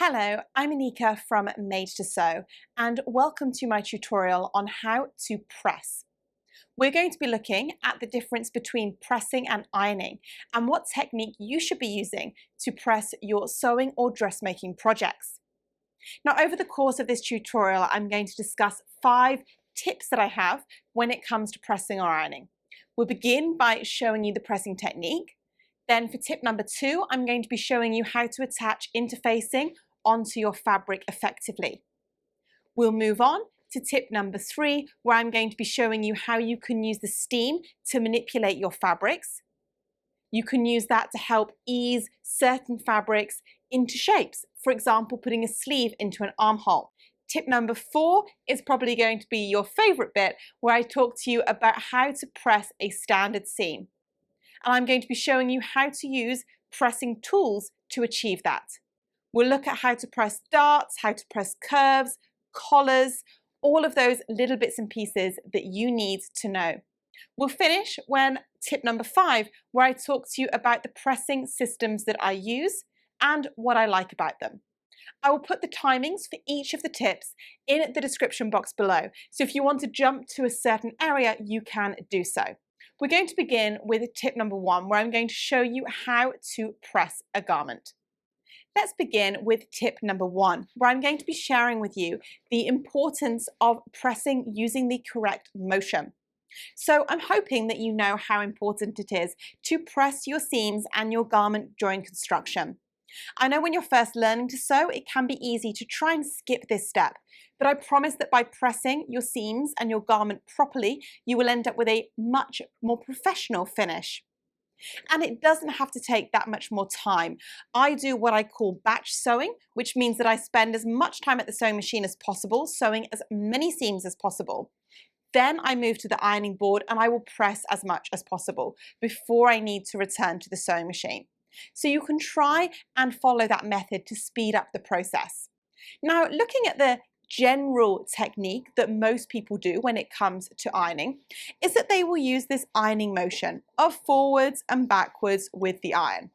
Hello, I'm ANEKA from Made to Sew and welcome to my tutorial on how to press. We're going to be looking at the difference between pressing and ironing and what technique you should be using to press your sewing or dressmaking projects. Now, over the course of this tutorial, I'm going to discuss 5 tips that I have when it comes to pressing or ironing. We'll begin by showing you the pressing technique. Then for tip number 2, I'm going to be showing you how to attach interfacing onto your fabric effectively. We'll move on to tip number 3, where I'm going to be showing you how you can use the steam to manipulate your fabrics. You can use that to help ease certain fabrics into shapes, for example, putting a sleeve into an armhole. Tip number 4 is probably going to be your favorite bit, where I talk to you about how to press a standard seam. And I'm going to be showing you how to use pressing tools to achieve that. We'll look at how to press darts, how to press curves, collars, all of those little bits and pieces that you need to know. We'll finish when tip number 5, where I talk to you about the pressing systems that I use and what I like about them. I will put the timings for each of the tips in the description box below, so if you want to jump to a certain area, you can do so. We're going to begin with tip number 1, where I'm going to show you how to press a garment. Let's begin with tip number 1, where I'm going to be sharing with you the importance of pressing using the correct motion. So I'm hoping that you know how important it is to press your seams and your garment during construction. I know when you're first learning to sew, it can be easy to try and skip this step, but I promise that by pressing your seams and your garment properly, you will end up with a much more professional finish. And it doesn't have to take that much more time. I do what I call batch sewing, which means that I spend as much time at the sewing machine as possible, sewing as many seams as possible. Then I move to the ironing board and I will press as much as possible before I need to return to the sewing machine. So you can try and follow that method to speed up the process. Now, looking at the general technique that most people do when it comes to ironing is that they will use this ironing motion of forwards and backwards with the iron.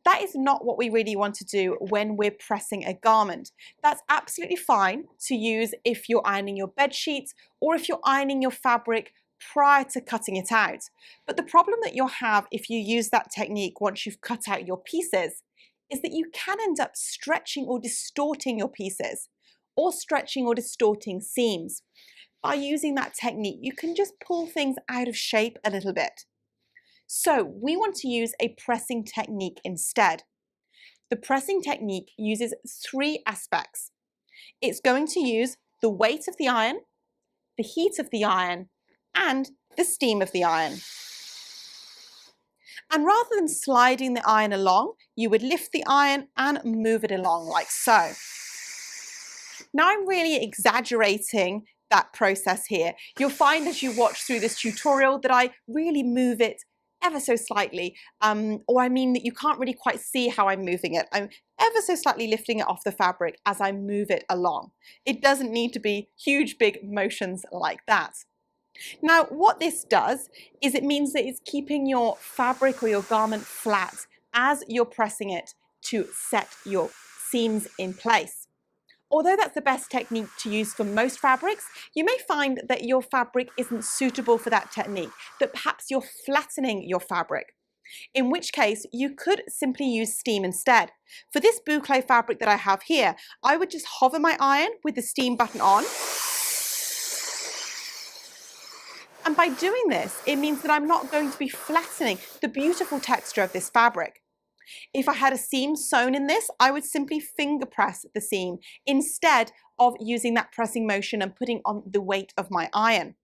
That is not what we really want to do when we're pressing a garment. That's absolutely fine to use if you're ironing your bed sheets or if you're ironing your fabric prior to cutting it out. But the problem that you'll have if you use that technique once you've cut out your pieces is that you can end up stretching or distorting your pieces, or stretching or distorting seams. By using that technique, you can just pull things out of shape a little bit. So we want to use a pressing technique instead. The pressing technique uses 3 aspects. It's going to use the weight of the iron, the heat of the iron, and the steam of the iron. And rather than sliding the iron along, you would lift the iron and move it along like so. Now I'm really exaggerating that process here. You'll find as you watch through this tutorial that I really move it ever so slightly, or I mean that you can't really quite see how I'm moving it. I'm ever so slightly lifting it off the fabric as I move it along. It doesn't need to be huge, big motions like that. Now, what this does is it means that it's keeping your fabric or your garment flat as you're pressing it to set your seams in place. Although that's the best technique to use for most fabrics, you may find that your fabric isn't suitable for that technique, that perhaps you're flattening your fabric, in which case you could simply use steam instead. For this boucle fabric that I have here, I would just hover my iron with the steam button on. And by doing this, it means that I'm not going to be flattening the beautiful texture of this fabric. If I had a seam sewn in this, I would simply finger press the seam instead of using that pressing motion and putting on the weight of my iron.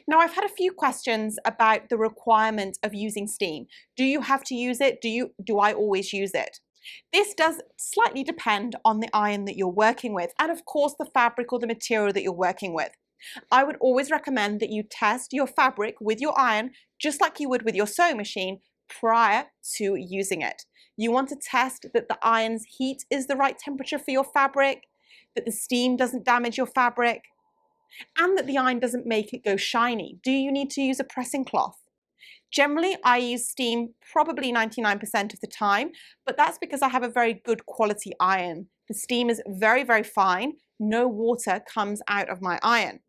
Now, I've had a few questions about the requirement of using steam. Do you have to use it? Do I always use it? This does slightly depend on the iron that you're working with and of course the fabric or the material that you're working with. I would always recommend that you test your fabric with your iron just like you would with your sewing machine prior to using it. You want to test that the iron's heat is the right temperature for your fabric, that the steam doesn't damage your fabric, and that the iron doesn't make it go shiny. Do you need to use a pressing cloth? Generally, I use steam probably 99% of the time, but that's because I have a very good quality iron. The steam is very, very fine. No water comes out of my iron.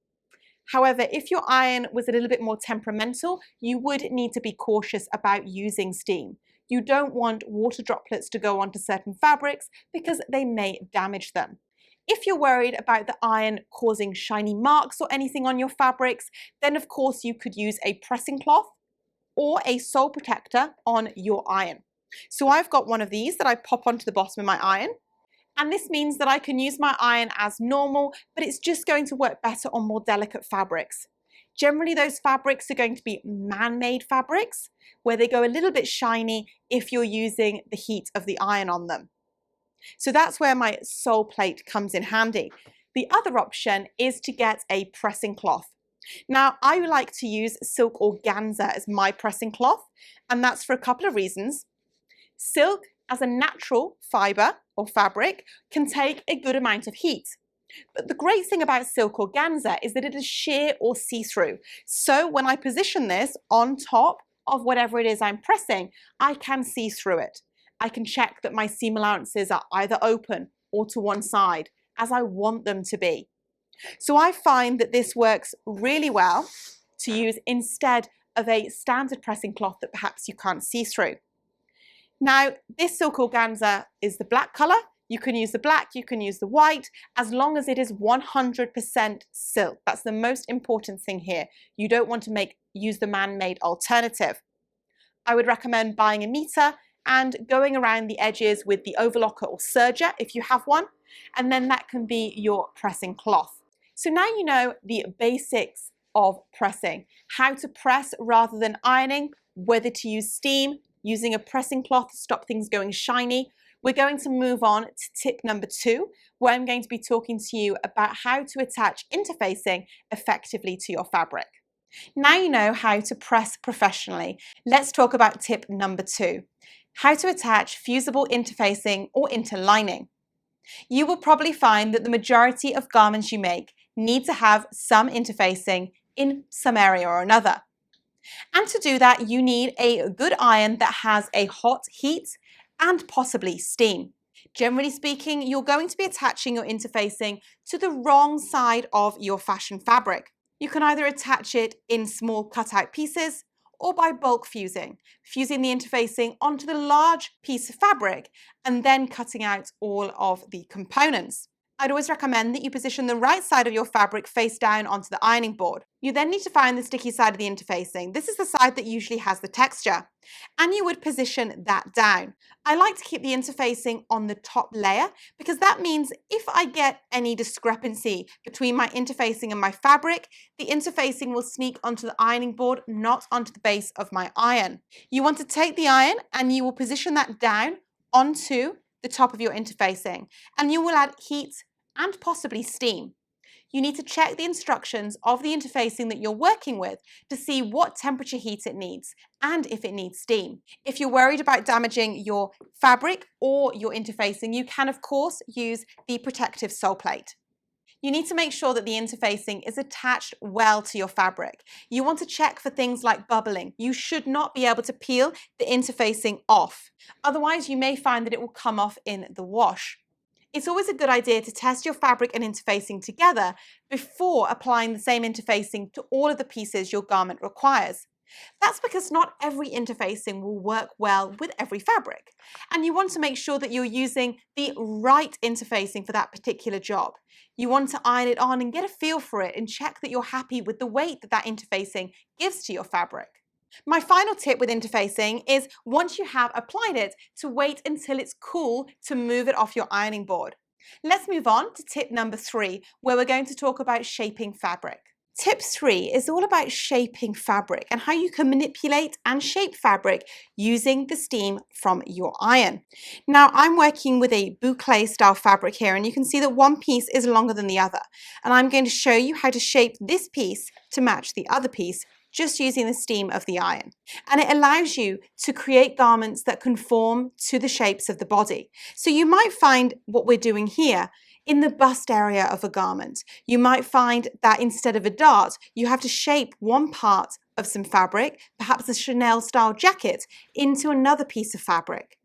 However, if your iron was a little bit more temperamental, you would need to be cautious about using steam. You don't want water droplets to go onto certain fabrics because they may damage them. If you're worried about the iron causing shiny marks or anything on your fabrics, then of course you could use a pressing cloth or a sole protector on your iron. So I've got one of these that I pop onto the bottom of my iron. And this means that I can use my iron as normal, but it's just going to work better on more delicate fabrics. Generally, those fabrics are going to be man-made fabrics, where they go a little bit shiny if you're using the heat of the iron on them. So that's where my sole plate comes in handy. The other option is to get a pressing cloth. Now, I like to use silk organza as my pressing cloth, and that's for a couple of reasons. Silk, as a natural fiber or fabric, can take a good amount of heat. But the great thing about silk organza is that it is sheer or see-through. So when I position this on top of whatever it is I'm pressing, I can see through it. I can check that my seam allowances are either open or to one side, as I want them to be. So I find that this works really well to use instead of a standard pressing cloth that perhaps you can't see through. Now, this silk organza is the black color. You can use the black, you can use the white, as long as it is 100% silk. That's the most important thing here. You don't want to use the man-made alternative. I would recommend buying a meter and going around the edges with the overlocker or serger if you have one, and then that can be your pressing cloth. So now you know the basics of pressing, how to press rather than ironing, whether to use steam, using a pressing cloth to stop things going shiny. We're going to move on to tip number 2, where I'm going to be talking to you about how to attach interfacing effectively to your fabric. Now you know how to press professionally, let's talk about tip number 2, how to attach fusible interfacing or interlining. You will probably find that the majority of garments you make need to have some interfacing in some area or another. And to do that, you need a good iron that has a hot heat and possibly steam. Generally speaking, you're going to be attaching your interfacing to the wrong side of your fashion fabric. You can either attach it in small cutout pieces or by bulk fusing the interfacing onto the large piece of fabric and then cutting out all of the components. I'd always recommend that you position the right side of your fabric face down onto the ironing board. You then need to find the sticky side of the interfacing. This is the side that usually has the texture, and you would position that down. I like to keep the interfacing on the top layer because that means if I get any discrepancy between my interfacing and my fabric, the interfacing will sneak onto the ironing board, not onto the base of my iron. You want to take the iron and you will position that down onto the top of your interfacing, and you will add heat and possibly steam. You need to check the instructions of the interfacing that you're working with to see what temperature heat it needs and if it needs steam. If you're worried about damaging your fabric or your interfacing, you can of course use the protective sole plate. You need to make sure that the interfacing is attached well to your fabric. You want to check for things like bubbling. You should not be able to peel the interfacing off. Otherwise, you may find that it will come off in the wash. It's always a good idea to test your fabric and interfacing together before applying the same interfacing to all of the pieces your garment requires. That's because not every interfacing will work well with every fabric, and you want to make sure that you're using the right interfacing for that particular job. You want to iron it on and get a feel for it and check that you're happy with the weight that that interfacing gives to your fabric. My final tip with interfacing is once you have applied it, to wait until it's cool to move it off your ironing board. Let's move on to tip number 3, where we're going to talk about shaping fabric. Tip 3 is all about shaping fabric and how you can manipulate and shape fabric using the steam from your iron. Now, I'm working with a boucle style fabric here, and you can see that one piece is longer than the other. And I'm going to show you how to shape this piece to match the other piece just using the steam of the iron. And it allows you to create garments that conform to the shapes of the body. So you might find what we're doing here in the bust area of a garment. You might find that instead of a dart, you have to shape one part of some fabric, perhaps a Chanel style jacket, into another piece of fabric.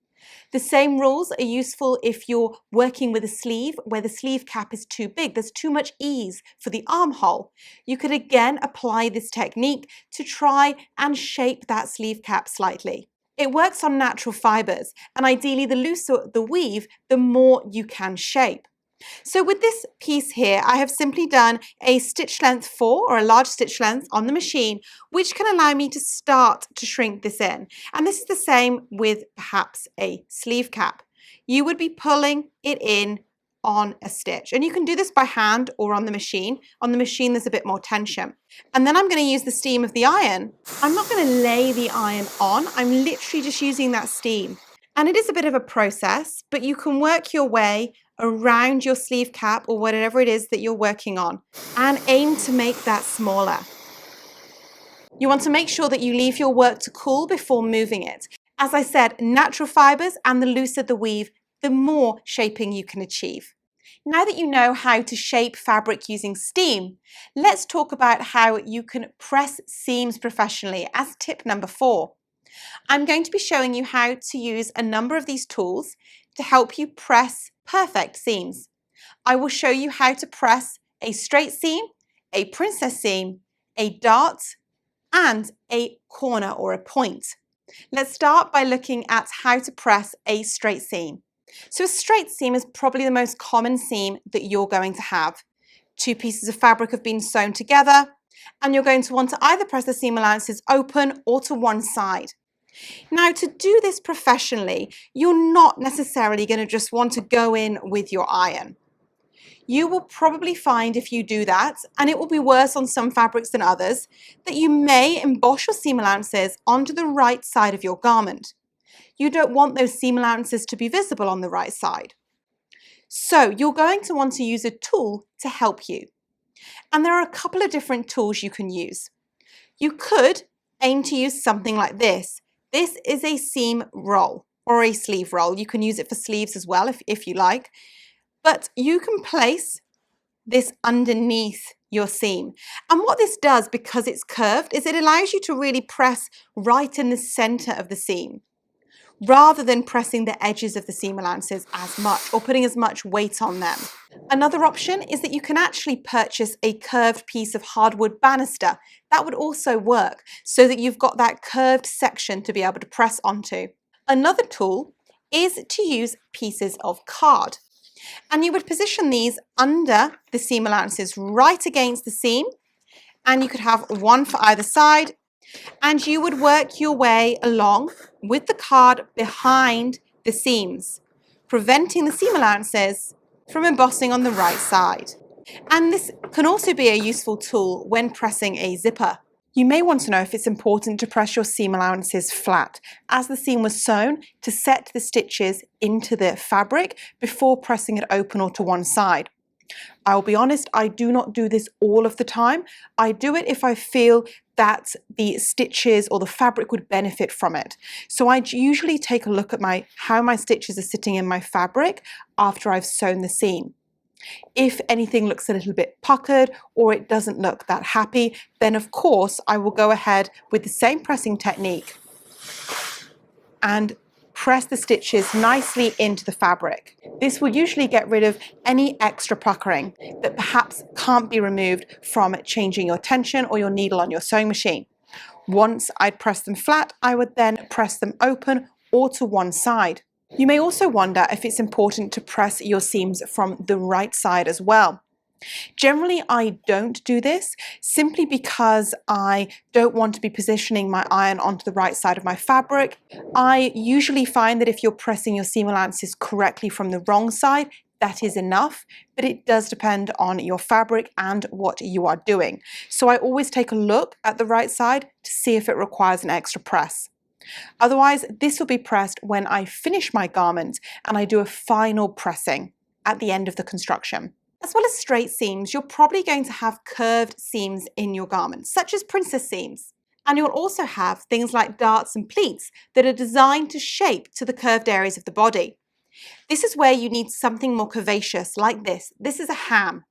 The same rules are useful if you're working with a sleeve where the sleeve cap is too big. There's too much ease for the armhole. You could again apply this technique to try and shape that sleeve cap slightly. It works on natural fibers, and ideally the looser the weave, the more you can shape. So with this piece here, I have simply done a stitch length 4 or a large stitch length on the machine, which can allow me to start to shrink this in. And this is the same with perhaps a sleeve cap. You would be pulling it in on a stitch, and you can do this by hand or on the machine. On the machine, there's a bit more tension. And then I'm going to use the steam of the iron. I'm not going to lay the iron on. I'm literally just using that steam. And it is a bit of a process, but you can work your way around your sleeve cap or whatever it is that you're working on and aim to make that smaller. You want to make sure that you leave your work to cool before moving it. As I said, natural fibers and the looser the weave, the more shaping you can achieve. Now that you know how to shape fabric using steam, let's talk about how you can press seams professionally as tip number 4. I'm going to be showing you how to use a number of these tools to help you press perfect seams. I will show you how to press a straight seam, a princess seam, a dart, and a corner or a point. Let's start by looking at how to press a straight seam. So a straight seam is probably the most common seam that you're going to have. 2 pieces of fabric have been sewn together, and you're going to want to either press the seam allowances open or to one side. Now, to do this professionally, you're not necessarily going to just want to go in with your iron. You will probably find if you do that, and it will be worse on some fabrics than others, that you may emboss your seam allowances onto the right side of your garment. You don't want those seam allowances to be visible on the right side. So you're going to want to use a tool to help you. And there are a couple of different tools you can use. You could aim to use something like this. This is a seam roll or a sleeve roll. You can use it for sleeves as well if you like. But you can place this underneath your seam. And what this does, because it's curved, is it allows you to really press right in the center of the seam, rather than pressing the edges of the seam allowances as much or putting as much weight on them. Another option is that you can actually purchase a curved piece of hardwood banister. That would also work so that you've got that curved section to be able to press onto. Another tool is to use pieces of card. And you would position these under the seam allowances right against the seam, and you could have one for either side, and you would work your way along with the card behind the seams, preventing the seam allowances from embossing on the right side. And this can also be a useful tool when pressing a zipper. You may want to know if it's important to press your seam allowances flat as the seam was sewn to set the stitches into the fabric before pressing it open or to one side. I'll be honest, I do not do this all of the time. I do it if I feel that the stitches or the fabric would benefit from it. So I usually take a look at how my stitches are sitting in my fabric after I've sewn the seam. If anything looks a little bit puckered or it doesn't look that happy, then of course I will go ahead with the same pressing technique and press the stitches nicely into the fabric. This will usually get rid of any extra puckering that perhaps can't be removed from changing your tension or your needle on your sewing machine. Once I'd press them flat, I would then press them open or to one side. You may also wonder if it's important to press your seams from the right side as well. Generally, I don't do this simply because I don't want to be positioning my iron onto the right side of my fabric. I usually find that if you're pressing your seam allowances correctly from the wrong side, that is enough, but it does depend on your fabric and what you are doing. So I always take a look at the right side to see if it requires an extra press. Otherwise, this will be pressed when I finish my garment and I do a final pressing at the end of the construction. As well as straight seams, you're probably going to have curved seams in your garments, such as princess seams. And you'll also have things like darts and pleats that are designed to shape to the curved areas of the body. This is where you need something more curvaceous like this. This is a ham.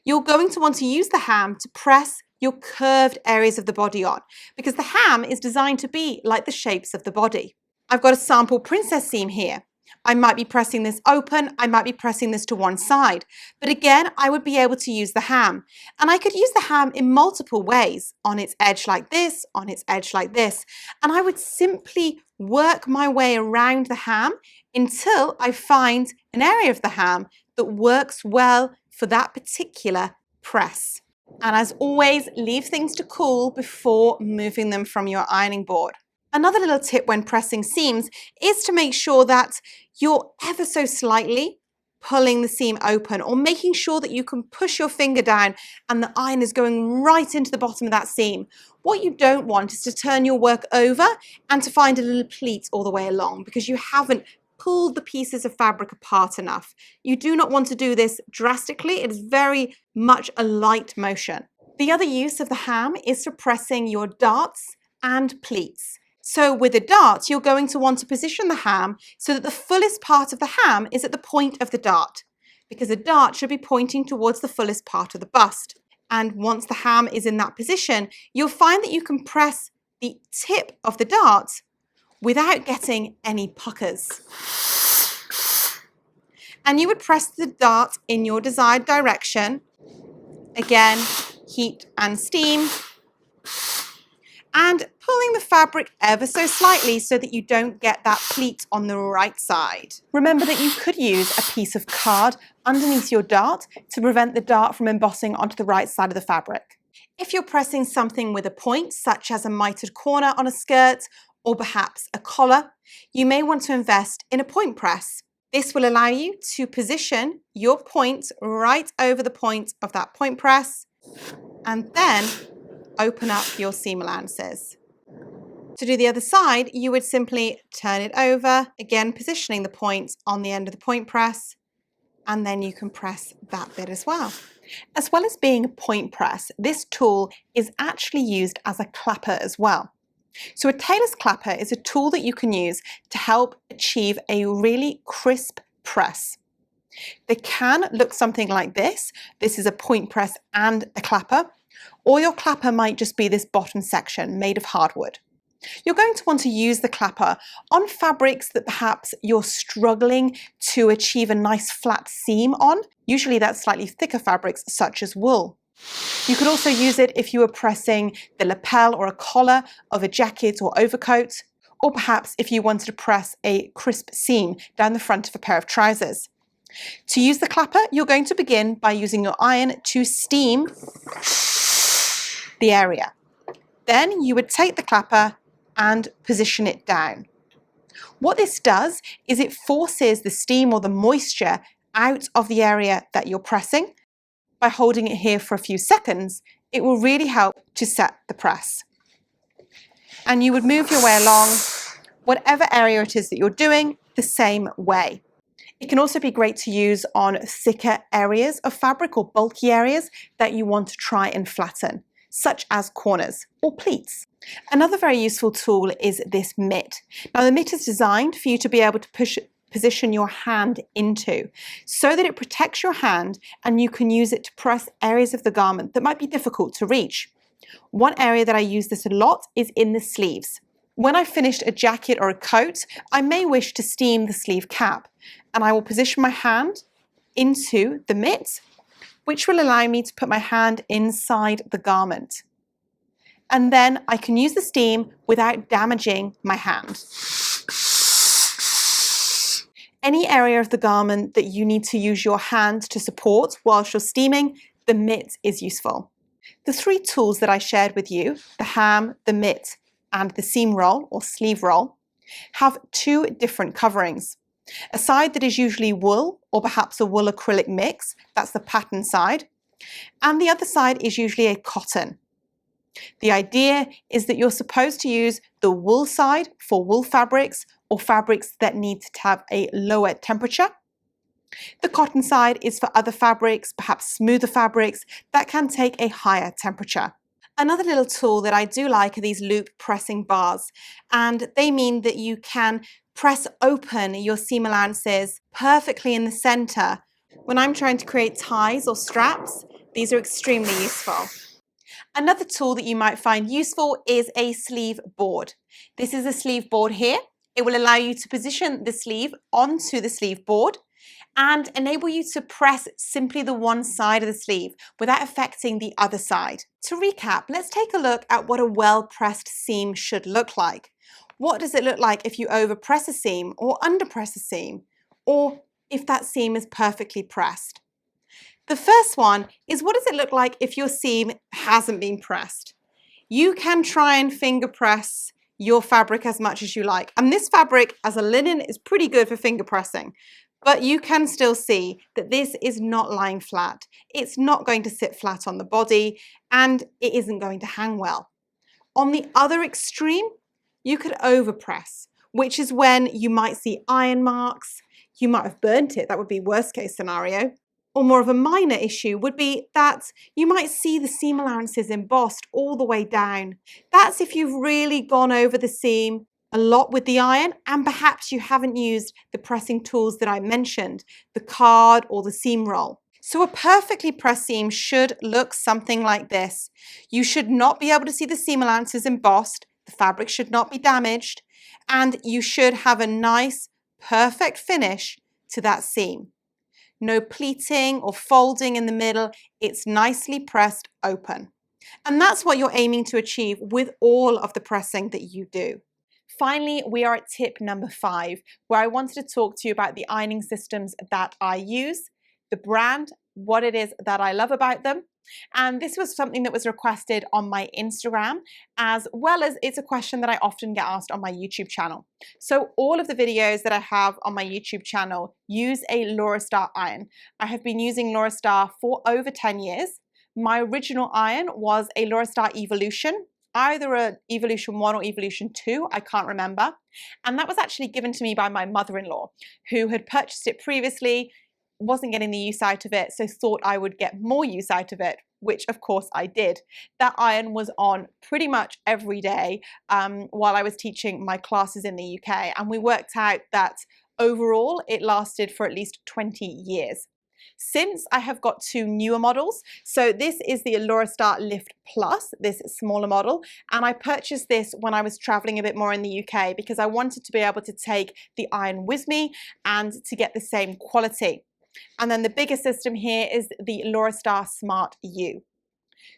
You're going to want to use the ham to press your curved areas of the body on, because the ham is designed to be like the shapes of the body. I've got a sample princess seam here. I might be pressing this open, I might be pressing this to one side. But again, I would be able to use the ham. And I could use the ham in multiple ways, on its edge like this, on its edge like this. And I would simply work my way around the ham until I find an area of the ham that works well for that particular press. And as always, leave things to cool before moving them from your ironing board. Another little tip when pressing seams is to make sure that you're ever so slightly pulling the seam open, or making sure that you can push your finger down and the iron is going right into the bottom of that seam. What you don't want is to turn your work over and to find a little pleat all the way along because you haven't pulled the pieces of fabric apart enough. You do not want to do this drastically. It is very much a light motion. The other use of the ham is for pressing your darts and pleats. So with the darts, you're going to want to position the ham so that the fullest part of the ham is at the point of the dart, because the dart should be pointing towards the fullest part of the bust. And once the ham is in that position, you'll find that you can press the tip of the dart without getting any puckers. And you would press the dart in your desired direction. Again, heat and steam. And pulling the fabric ever so slightly so that you don't get that pleat on the right side. Remember that you could use a piece of card underneath your dart to prevent the dart from embossing onto the right side of the fabric. If you're pressing something with a point, such as a mitered corner on a skirt or perhaps a collar, you may want to invest in a point press. This will allow you to position your point right over the point of that point press and then open up your seam allowances. To do the other side, you would simply turn it over, again positioning the point on the end of the point press, and then you can press that bit as well. As well as being a point press, this tool is actually used as a clapper as well. So a tailor's clapper is a tool that you can use to help achieve a really crisp press. They can look something like this. This is a point press and a clapper. Or your clapper might just be this bottom section made of hardwood. You're going to want to use the clapper on fabrics that perhaps you're struggling to achieve a nice flat seam on. Usually that's slightly thicker fabrics such as wool. You could also use it if you were pressing the lapel or a collar of a jacket or overcoat, or perhaps if you wanted to press a crisp seam down the front of a pair of trousers. To use the clapper, you're going to begin by using your iron to steam the area. Then you would take the clapper and position it down. What this does is it forces the steam or the moisture out of the area that you're pressing. By holding it here for a few seconds, it will really help to set the press. And you would move your way along whatever area it is that you're doing the same way. It can also be great to use on thicker areas of fabric or bulky areas that you want to try and flatten, such as corners or pleats. Another very useful tool is this mitt. Now the mitt is designed for you to be able to position your hand into so that it protects your hand and you can use it to press areas of the garment that might be difficult to reach. One area that I use this a lot is in the sleeves. When I've finished a jacket or a coat, I may wish to steam the sleeve cap, and I will position my hand into the mitt, which will allow me to put my hand inside the garment. And then I can use the steam without damaging my hand. Any area of the garment that you need to use your hand to support whilst you're steaming, the mitt is useful. The three tools that I shared with you, the ham, the mitt, and the seam roll or sleeve roll, have two different coverings. A side that is usually wool or perhaps a wool acrylic mix, that's the pattern side, and the other side is usually a cotton. The idea is that you're supposed to use the wool side for wool fabrics or fabrics that need to have a lower temperature. The cotton side is for other fabrics, perhaps smoother fabrics that can take a higher temperature. Another little tool that I do like are these loop pressing bars, and they mean that you can press open your seam allowances perfectly in the center. When I'm trying to create ties or straps, these are extremely useful. Another tool that you might find useful is a sleeve board. This is a sleeve board here. It will allow you to position the sleeve onto the sleeve board and enable you to press simply the one side of the sleeve without affecting the other side. To recap, let's take a look at what a well-pressed seam should look like. What does it look like if you overpress a seam or underpress a seam, or if that seam is perfectly pressed? The first one is, what does it look like if your seam hasn't been pressed? You can try and finger press your fabric as much as you like. And this fabric as a linen is pretty good for finger pressing, but you can still see that this is not lying flat. It's not going to sit flat on the body, and it isn't going to hang well. On the other extreme, you could overpress, which is when you might see iron marks. You might have burnt it. That would be worst case scenario. Or more of a minor issue would be that you might see the seam allowances embossed all the way down. That's if you've really gone over the seam a lot with the iron, and perhaps you haven't used the pressing tools that I mentioned, the card or the seam roll. So a perfectly pressed seam should look something like this. You should not be able to see the seam allowances embossed, the fabric should not be damaged, and you should have a nice, perfect finish to that seam. No pleating or folding in the middle, it's nicely pressed open. And that's what you're aiming to achieve with all of the pressing that you do. Finally, we are at tip number 5, where I wanted to talk to you about the ironing systems that I use, the brand, what it is that I love about them. And this was something that was requested on my Instagram, as well as it's a question that I often get asked on my YouTube channel. So all of the videos that I have on my YouTube channel use a Laurastar iron. I have been using Laurastar for over 10 years. My original iron was a Laurastar Evolution, either a Evolution 1 or Evolution 2, I can't remember. And that was actually given to me by my mother-in-law, who had purchased it previously, wasn't getting the use out of it, so thought I would get more use out of it, which of course I did. That iron was on pretty much every day while I was teaching my classes in the UK, and we worked out that overall it lasted for at least 20 years. Since I have got 2 newer models, so this is the Laurastar Lift Plus, this smaller model, and I purchased this when I was traveling a bit more in the UK because I wanted to be able to take the iron with me and to get the same quality. And then the bigger system here is the Laurastar Smart U.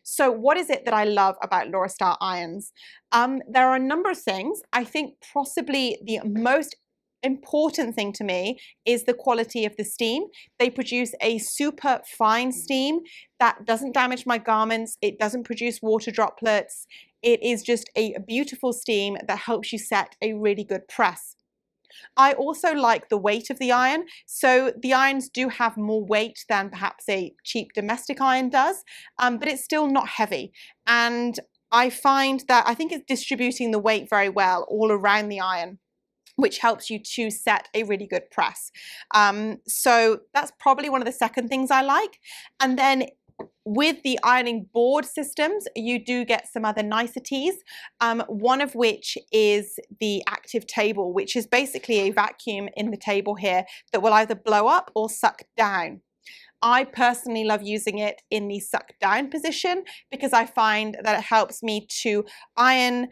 So what is it that I love about Laurastar irons? There are a number of things. I think possibly the most important thing to me is the quality of the steam. They produce a super fine steam that doesn't damage my garments. It doesn't produce water droplets. It is just a beautiful steam that helps you set a really good press. I also like the weight of the iron. So the irons do have more weight than perhaps a cheap domestic iron does, but it's still not heavy. And I find that I think it's distributing the weight very well all around the iron, which helps you to set a really good press. So that's probably one of the second things I like. And then with the ironing board systems, you do get some other niceties, one of which is the active table, which is basically a vacuum in the table here that will either blow up or suck down. I personally love using it in the suck down position because I find that it helps me to iron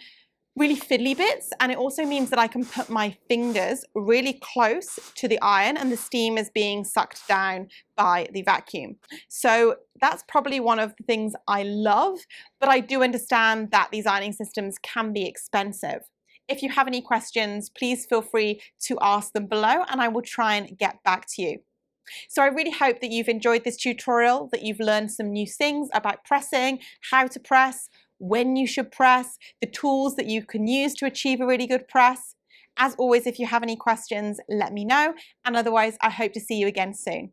really fiddly bits, and it also means that I can put my fingers really close to the iron and the steam is being sucked down by the vacuum. So that's probably one of the things I love, but I do understand that these ironing systems can be expensive. If you have any questions, please feel free to ask them below and I will try and get back to you. So I really hope that you've enjoyed this tutorial, that you've learned some new things about pressing, how to press, when you should press, the tools that you can use to achieve a really good press. As always, if you have any questions, let me know, and otherwise I hope to see you again soon.